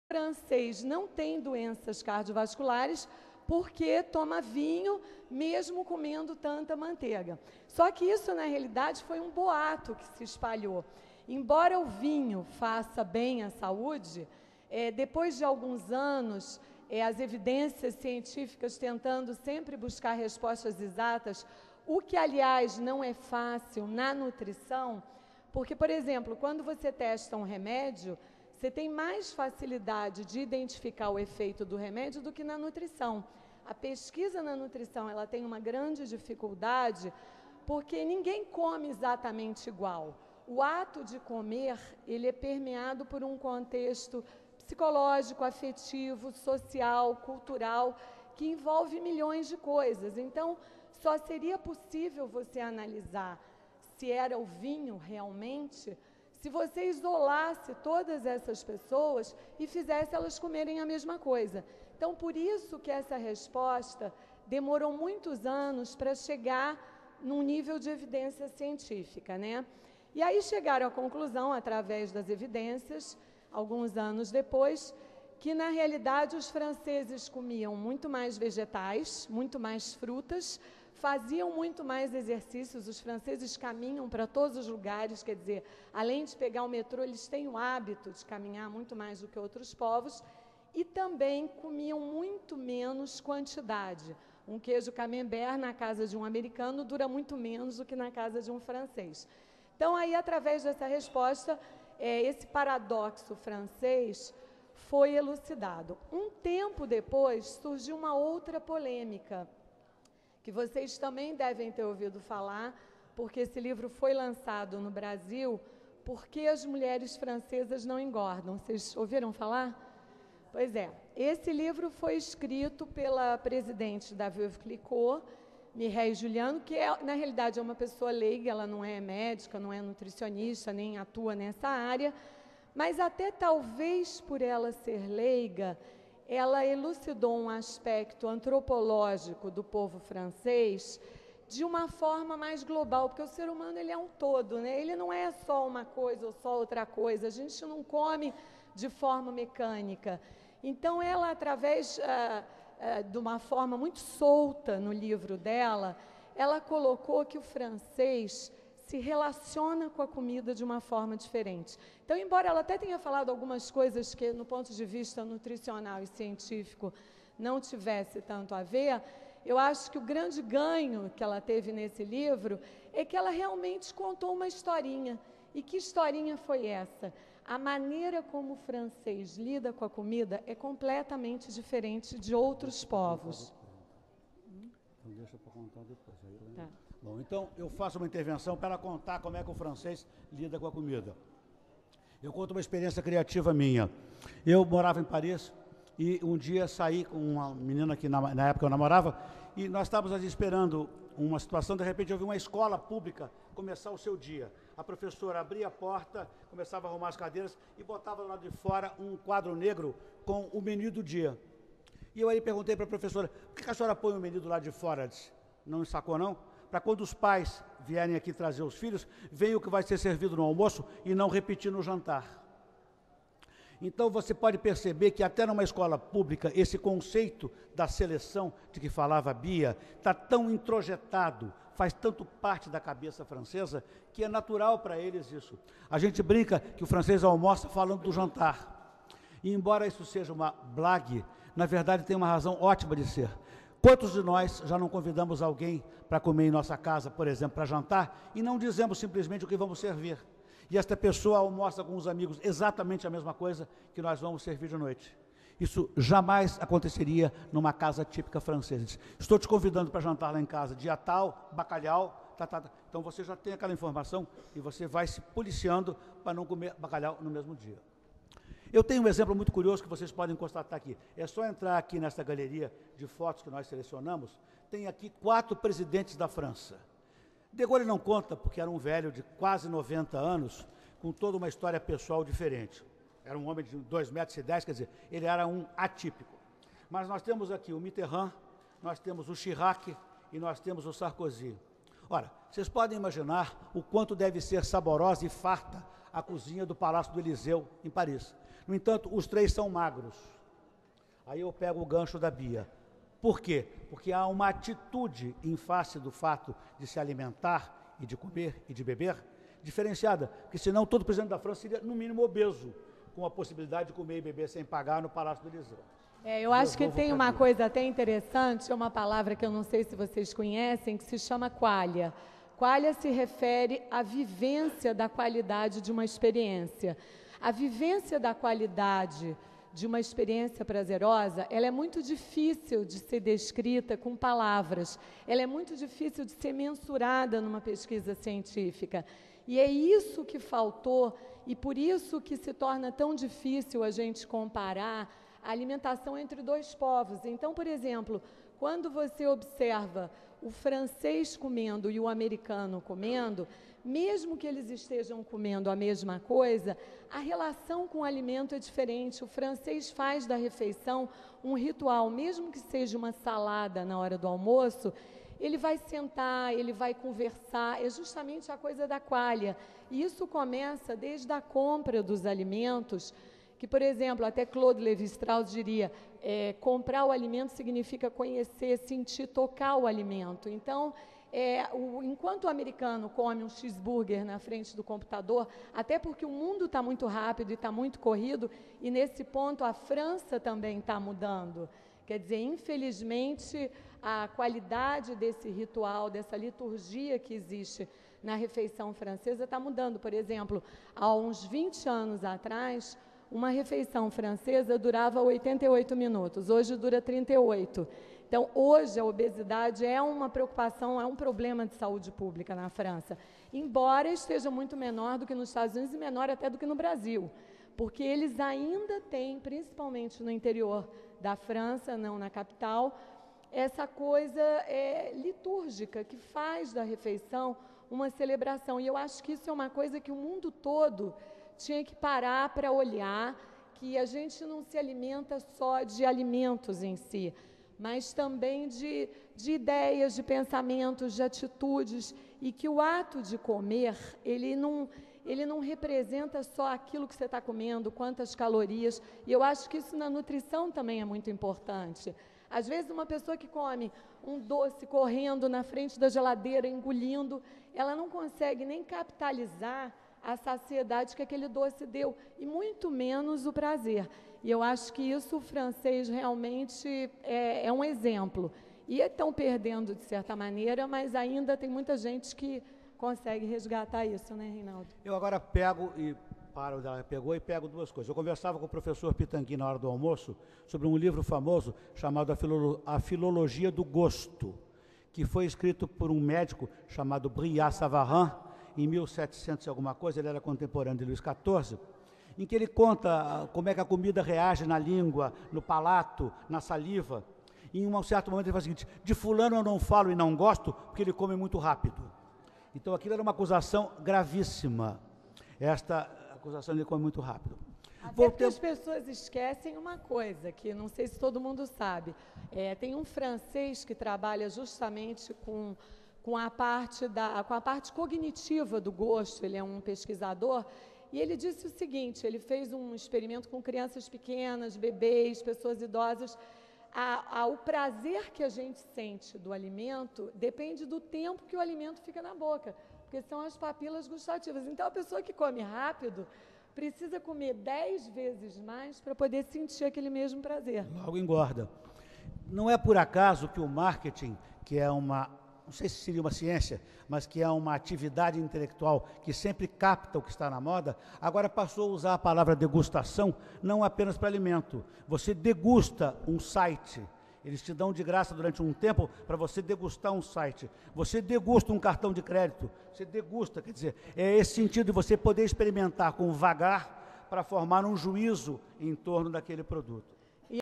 francês não tem doenças cardiovasculares porque toma vinho mesmo comendo tanta manteiga. Só que isso, na realidade, foi um boato que se espalhou. Embora o vinho faça bem à saúde, depois de alguns anos, as evidências científicas tentando sempre buscar respostas exatas, o que, aliás, não é fácil na nutrição, porque, por exemplo, quando você testa um remédio, você tem mais facilidade de identificar o efeito do remédio do que na nutrição. A pesquisa na nutrição ela tem uma grande dificuldade porque ninguém come exatamente igual. O ato de comer ele é permeado por um contexto psicológico, afetivo, social, cultural, que envolve milhões de coisas. Então, só seria possível você analisar se era o vinho realmente se você isolasse todas essas pessoas e fizesse elas comerem a mesma coisa. Então, por isso que essa resposta demorou muitos anos para chegar num nível de evidência científica, né? E aí chegaram à conclusão, através das evidências, alguns anos depois, que na realidade os franceses comiam muito mais vegetais, muito mais frutas, faziam muito mais exercícios, os franceses caminham para todos os lugares, quer dizer, além de pegar o metrô, eles têm o hábito de caminhar muito mais do que outros povos, e também comiam muito menos quantidade. Um queijo camembert na casa de um americano dura muito menos do que na casa de um francês. Então, aí, através dessa resposta, esse paradoxo francês foi elucidado. Um tempo depois, surgiu uma outra polêmica, que vocês também devem ter ouvido falar, porque esse livro foi lançado no Brasil, Por que as mulheres francesas não engordam? Vocês ouviram falar? Pois é, esse livro foi escrito pela presidente da Veuve Clicquot, Mireille Juliano, que na realidade é uma pessoa leiga, ela não é médica, não é nutricionista, nem atua nessa área, mas até talvez por ela ser leiga, ela elucidou um aspecto antropológico do povo francês de uma forma mais global, porque o ser humano ele é um todo, né? Ele não é só uma coisa ou só outra coisa, a gente não come de forma mecânica. Então, ela, através de uma forma muito solta no livro dela, ela colocou que o francês se relaciona com a comida de uma forma diferente. Então, embora ela até tenha falado algumas coisas que, no ponto de vista nutricional e científico, não tivesse tanto a ver, eu acho que o grande ganho que ela teve nesse livro é que ela realmente contou uma historinha. E que historinha foi essa? A maneira como o francês lida com a comida é completamente diferente de outros povos. Então, deixa para contar depois. Tá. Bom, então eu faço uma intervenção para contar como é que o francês lida com a comida. Eu conto uma experiência criativa minha. Eu morava em Paris e um dia saí com uma menina que na época eu namorava e nós estávamos ali esperando uma situação, de repente eu vi uma escola pública começar o seu dia. A professora abria a porta, começava a arrumar as cadeiras e botava lá de fora um quadro negro com o menu do dia. E eu aí perguntei para a professora, por que a senhora põe o menu do lado de fora? Ela disse, não me sacou não? Para quando os pais vierem aqui trazer os filhos, venha o que vai ser servido no almoço e não repetir no jantar. Então você pode perceber que até numa escola pública, esse conceito da seleção de que falava a Bia, está tão introjetado, faz tanto parte da cabeça francesa, que é natural para eles isso. A gente brinca que o francês almoça falando do jantar. E embora isso seja uma blague, na verdade tem uma razão ótima de ser. Quantos de nós já não convidamos alguém para comer em nossa casa, por exemplo, para jantar, e não dizemos simplesmente o que vamos servir? E esta pessoa almoça com os amigos exatamente a mesma coisa que nós vamos servir de noite. Isso jamais aconteceria numa casa típica francesa. Estou te convidando para jantar lá em casa, dia tal, bacalhau, Então você já tem aquela informação e você vai se policiando para não comer bacalhau no mesmo dia. Eu tenho um exemplo muito curioso que vocês podem constatar aqui. É só entrar aqui nessa galeria de fotos que nós selecionamos. Tem aqui 4 presidentes da França. De Gaulle não conta porque era um velho de quase 90 anos, com toda uma história pessoal diferente. Era um homem de 2,10 metros, quer dizer, ele era um atípico. Mas nós temos aqui o Mitterrand, nós temos o Chirac e nós temos o Sarkozy. Ora, vocês podem imaginar o quanto deve ser saborosa e farta a cozinha do Palácio do Eliseu, em Paris. No entanto, os 3 são magros. Aí eu pego o gancho da Bia. Por quê? Porque há uma atitude em face do fato de se alimentar e de comer e de beber diferenciada, porque senão todo presidente da França seria, no mínimo, obeso, com a possibilidade de comer e beber sem pagar no Palácio do Élysée. Eu acho que tem uma coisa até interessante, é uma palavra que eu não sei se vocês conhecem, que se chama qualia. Qualia se refere à vivência da qualidade de uma experiência. A vivência da qualidade de uma experiência prazerosa, ela é muito difícil de ser descrita com palavras, ela é muito difícil de ser mensurada numa pesquisa científica. E é isso que faltou, e por isso que se torna tão difícil a gente comparar a alimentação entre 2 povos. Então, por exemplo, quando você observa o francês comendo e o americano comendo, mesmo que eles estejam comendo a mesma coisa, a relação com o alimento é diferente. O francês faz da refeição um ritual, mesmo que seja uma salada na hora do almoço, ele vai sentar, ele vai conversar, é justamente a coisa da qualia. E isso começa desde a compra dos alimentos, que, por exemplo, até Claude Lévi-Strauss diria, comprar o alimento significa conhecer, sentir, tocar o alimento. Então, enquanto o americano come um cheeseburger na frente do computador, até porque o mundo está muito rápido e está muito corrido, e nesse ponto a França também está mudando. Quer dizer, infelizmente, a qualidade desse ritual, dessa liturgia que existe na refeição francesa está mudando. Por exemplo, há uns 20 anos atrás, uma refeição francesa durava 88 minutos, hoje dura 38. Então, hoje a obesidade é uma preocupação, é um problema de saúde pública na França, embora esteja muito menor do que nos Estados Unidos e menor até do que no Brasil, porque eles ainda têm, principalmente no interior da França, não na capital, essa coisa litúrgica que faz da refeição uma celebração. E eu acho que isso é uma coisa que o mundo todo tinha que parar para olhar, que a gente não se alimenta só de alimentos em si, mas também de ideias, de pensamentos, de atitudes, e que o ato de comer, ele não representa só aquilo que você está comendo, quantas calorias, e eu acho que isso na nutrição também é muito importante. Às vezes, uma pessoa que come um doce correndo na frente da geladeira, engolindo, ela não consegue nem capitalizar a saciedade que aquele doce deu, e muito menos o prazer. E eu acho que isso o francês realmente é um exemplo. E estão perdendo, de certa maneira, mas ainda tem muita gente que consegue resgatar isso, né, Reinaldo? Eu agora pego e paro, ela pegou e pego 2 coisas. Eu conversava com o professor Pitangui na hora do almoço sobre um livro famoso chamado A Filologia do Gosto, que foi escrito por um médico chamado Brillat-Savarin, em 1700 e alguma coisa, ele era contemporâneo de Luís XIV, em que ele conta como é que a comida reage na língua, no palato, na saliva. E em um certo momento ele fala o seguinte: de fulano eu não falo e não gosto porque ele come muito rápido. Então aquilo era uma acusação gravíssima. Esta acusação ele come muito rápido. Até porque as pessoas esquecem uma coisa, que não sei se todo mundo sabe. Tem um francês que trabalha justamente com a parte cognitiva do gosto, ele é um pesquisador, e ele disse o seguinte: ele fez um experimento com crianças pequenas, bebês, pessoas idosas. O prazer que a gente sente do alimento depende do tempo que o alimento fica na boca, porque são as papilas gustativas. Então, a pessoa que come rápido precisa comer 10 vezes mais para poder sentir aquele mesmo prazer. Logo engorda. Não é por acaso que o marketing, que é não sei se seria uma ciência, mas que é uma atividade intelectual que sempre capta o que está na moda, agora passou a usar a palavra degustação não apenas para alimento. Você degusta um site, eles te dão de graça durante um tempo para você degustar um site. Você degusta um cartão de crédito, você degusta, quer dizer, é esse sentido de você poder experimentar com vagar para formar um juízo em torno daquele produto.